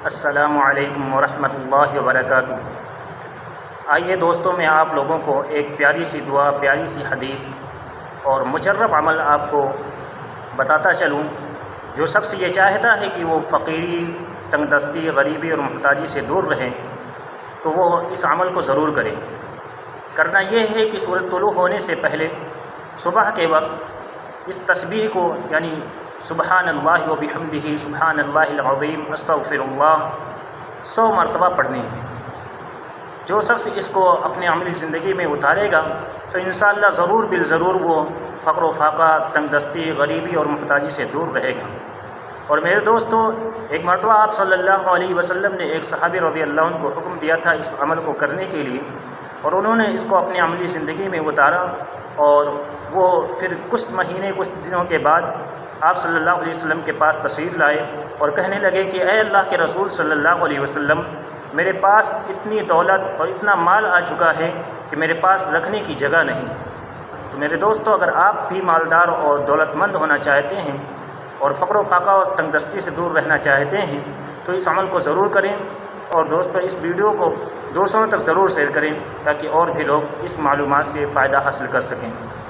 السلام علیکم ورحمۃ اللہ وبرکاتہ۔ آئیے دوستوں، میں آپ لوگوں کو ایک پیاری سی دعا، پیاری سی حدیث اور مجرب عمل آپ کو بتاتا چلوں۔ جو شخص یہ چاہتا ہے کہ وہ فقیری، تنگ دستی، غریبی اور محتاجی سے دور رہے تو وہ اس عمل کو ضرور کرے۔ کرنا یہ ہے کہ سورج طلوع ہونے سے پہلے صبح کے وقت اس تسبیح کو یعنی سبحان اللہ و بحمدہ سبحان اللہ العظیم استغفر اللہ 100 مرتبہ پڑھنی ہے۔ جو شخص اس کو اپنی عملی زندگی میں اتارے گا تو انشاءاللہ ضرور بالضرور وہ فقر و فاقہ، تنگ دستی، غریبی اور محتاجی سے دور رہے گا۔ اور میرے دوستو، ایک مرتبہ آپ صلی اللہ علیہ وسلم نے ایک صحابی رضی اللہ عنہ کو حکم دیا تھا اس عمل کو کرنے کے لیے، اور انہوں نے اس کو اپنی عملی زندگی میں اتارا، اور وہ پھر کچھ دنوں کے بعد آپ صلی اللہ علیہ وسلم کے پاس تشریف لائے اور کہنے لگے کہ اے اللہ کے رسول صلی اللہ علیہ وسلم، میرے پاس اتنی دولت اور اتنا مال آ چکا ہے کہ میرے پاس رکھنے کی جگہ نہیں ہے۔ تو میرے دوستو، اگر آپ بھی مالدار اور دولت مند ہونا چاہتے ہیں اور فقر و فاقہ اور تنگ دستی سے دور رہنا چاہتے ہیں تو اس عمل کو ضرور کریں، اور دوستو اس ویڈیو کو دوستوں تک ضرور شیئر کریں تاکہ اور بھی لوگ اس معلومات سے فائدہ حاصل کر سکیں۔